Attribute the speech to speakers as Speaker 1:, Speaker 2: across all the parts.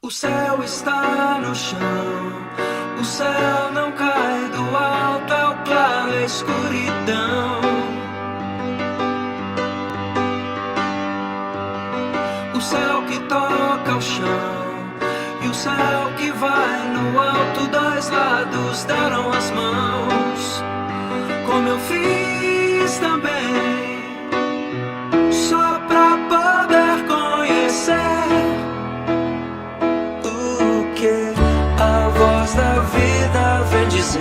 Speaker 1: O céu está no chão, o céu não cai do alto, é o claro, é a escuridão. O céu que toca o chão e o céu que vai no alto, dois lados deram as mãos, como eu fiz também, só pra poder conhecer o que a voz da vida vem dizer,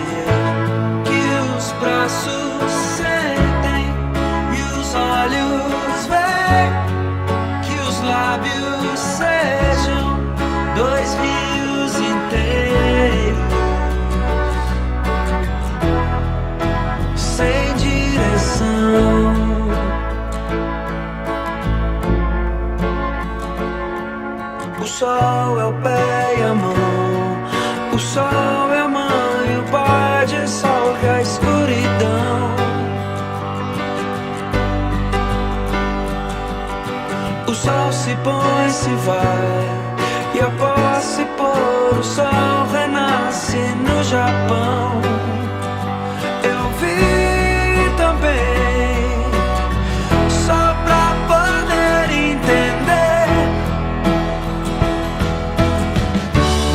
Speaker 1: que os braços sentem e os olhos veem, que os lábios sejam dois rios inteiros, sem direção. O sol é o pé e a mão, o sol é a mãe, o pai de sol que a escuridão. O sol se põe, se vai, e após se pôr o sol renasce no Japão. Eu vi também, só pra poder entender,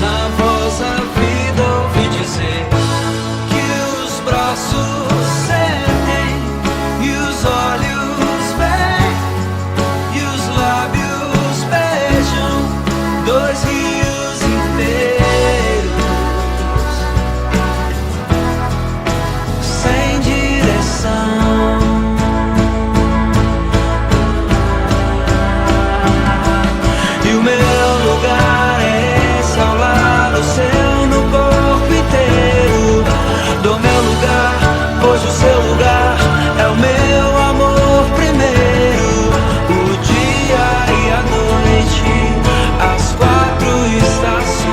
Speaker 1: na voz da vida ouvi dizer que os braços sentem e os olhos veem e os lábios beijam dois rios inteiros, sem direção. E o meu lugar é esse, ao lado seu, no corpo inteiro. Do meu lugar, pois o seu lugar é o meu amor primeiro. O dia e a noite, as quatro estações.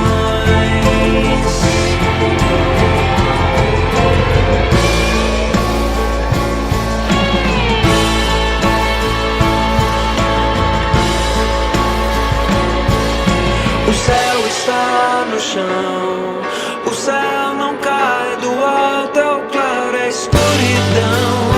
Speaker 1: O céu está no chão, o céu não cai do alto, é o claro, é a escuridão.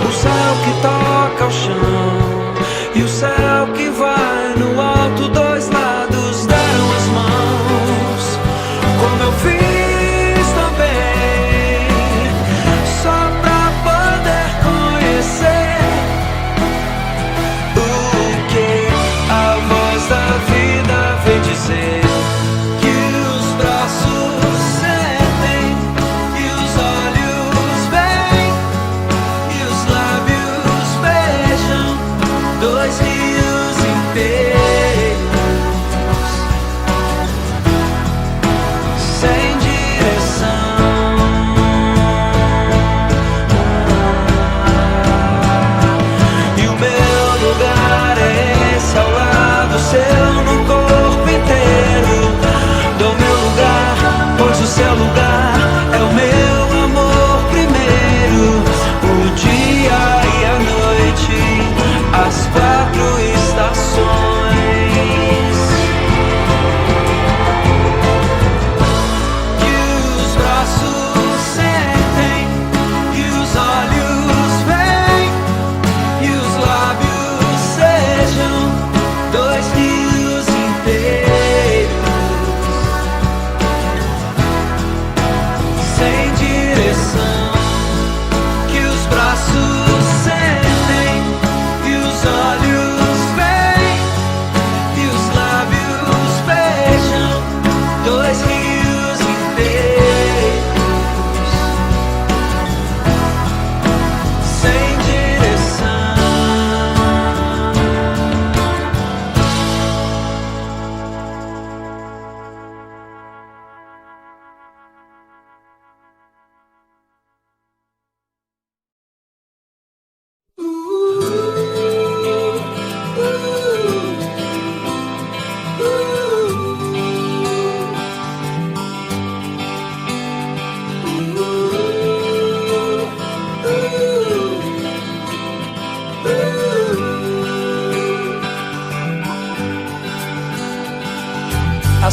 Speaker 1: O céu que toca o chão e o céu que vai no alto, dois lados deram as mãos, como eu fiz também, só pra poder conhecer o que a voz da vida vem dizer, que os braços sentem e os olhos veem e os lábios beijam dois rios inteiros, sem direção. E o meu lugar é esse, ao lado seu, no corpo inteiro. Do meu lugar, pois o seu lugar é o meu amor primeiro. O dia e a noite, as quatro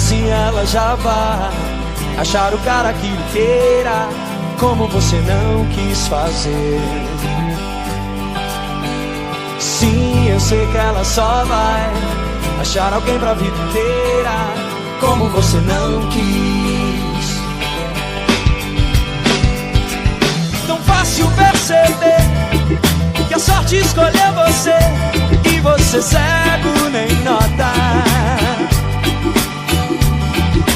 Speaker 1: Assim ela já vai achar o cara que lhe queira, como você não quis fazer. Sim, eu sei que ela só vai achar alguém pra vida inteira, como você não quis. Tão fácil perceber que a sorte escolheu você, e você cego nem nota.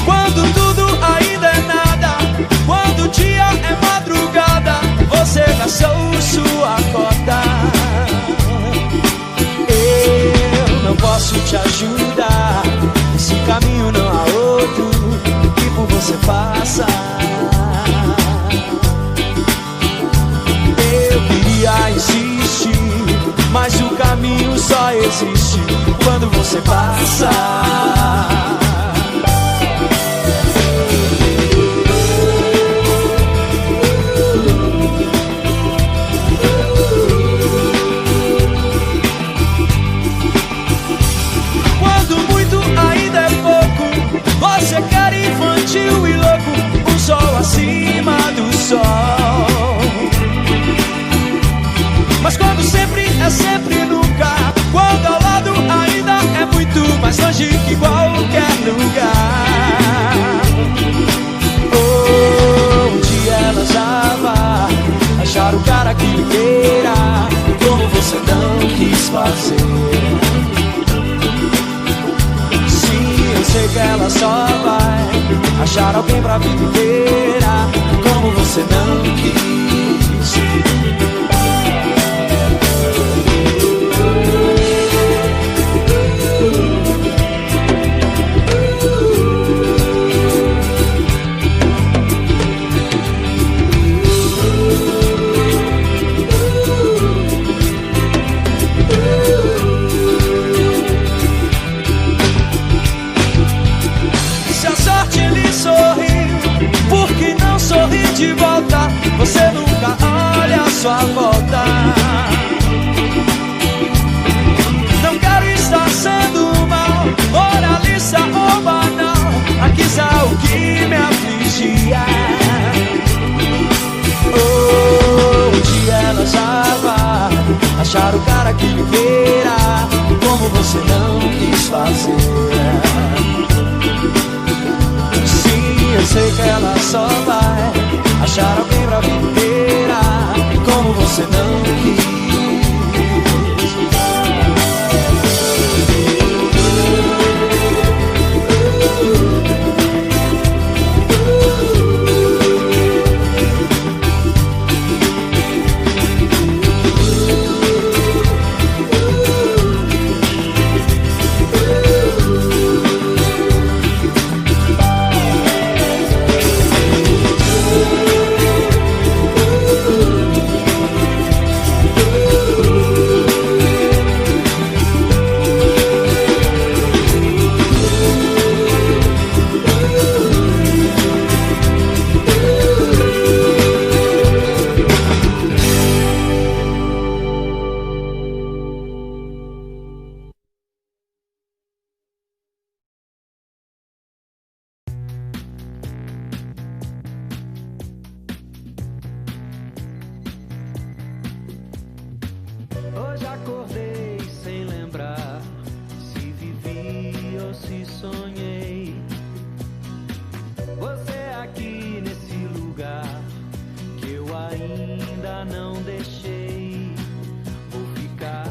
Speaker 1: Quando tudo ainda é nada, quando o dia é madrugada, você gastou sua cota. Eu não posso te ajudar, esse caminho não há outro que por você passa. Eu queria insistir, mas o caminho só existe quando você passa. Você quer infantil e louco, um sol acima do sol. Mas quando sempre é sempre nunca, quando ao lado ainda é muito mais longe que qualquer lugar. Oh, um dia ela já vai achar o cara que lhe queira, como você não quis fazer. Sei que ela só vai achar alguém pra vida inteira, como você não quis. De volta, você nunca olha a sua volta. Não quero estar sendo mal, moralista ou banal, aqui está o que me afligia. Oh, um dia ela já vai achar o cara que lhe queira, como você não quis fazer. Sim, eu sei que ela só vai achar alguém pra vida inteira, como você não quis. Hoje acordei sem lembrar se vivi ou se sonhei. Você aqui nesse lugar que eu ainda não deixei. Vou ficar.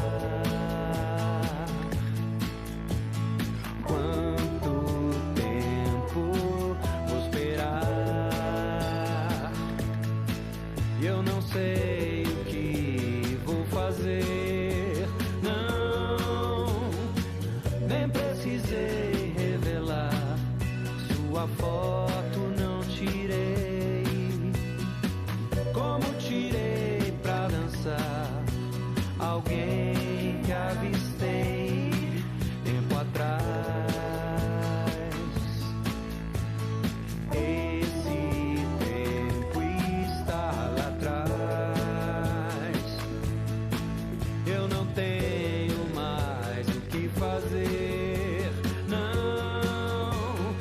Speaker 1: Quanto tempo vou esperar? Eu não sei o que vou fazer, não, nem precisei revelar. Sua foto não tirei, como tirei pra dançar alguém que avistei tempo atrás. Esse tempo está lá atrás. Eu não tenho mais o que fazer, não,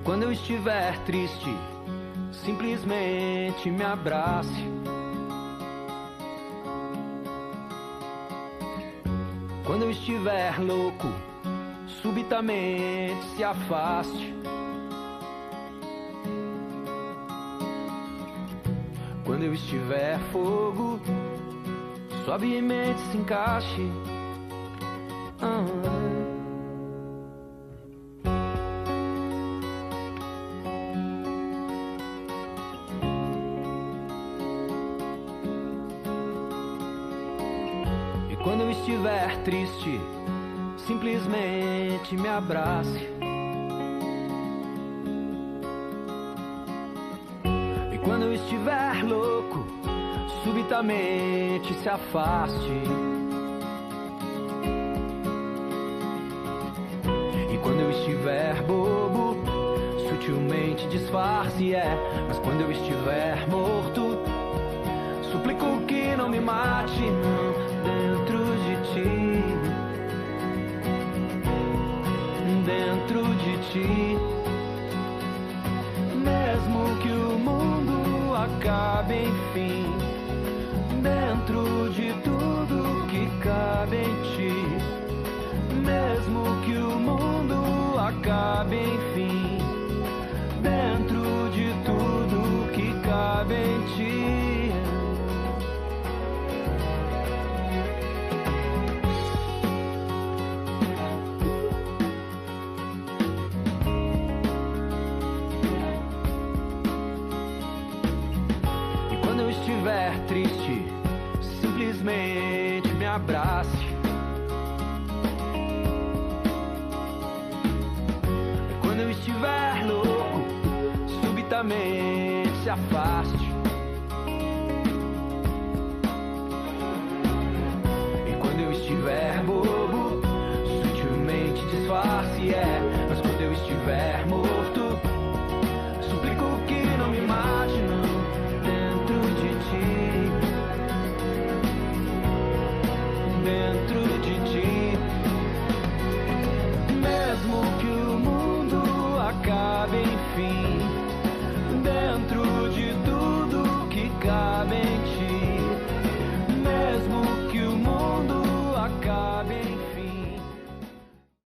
Speaker 1: quando eu estiver triste, simplesmente me abrace. Quando eu estiver louco, subitamente se afaste. Quando eu estiver fogo, suavemente se encaixe. E quando eu estiver triste, simplesmente me abrace. E quando eu estiver louco, subitamente se afaste. E quando eu estiver bobo, sutilmente disfarce, mas quando eu estiver morto, suplico que não me mate, não, dentro de ti. Dentro de ti. Mesmo que o mundo acabe, enfim, dentro de tudo que cabe em ti. Mesmo que o mundo acabe, enfim, dentro de tudo que cabe em ti. Quando eu estiver triste, simplesmente me abrace. E quando eu estiver louco, subitamente se afaste. E quando eu estiver bobo, sutilmente disfarce, mas quando eu estiver morto,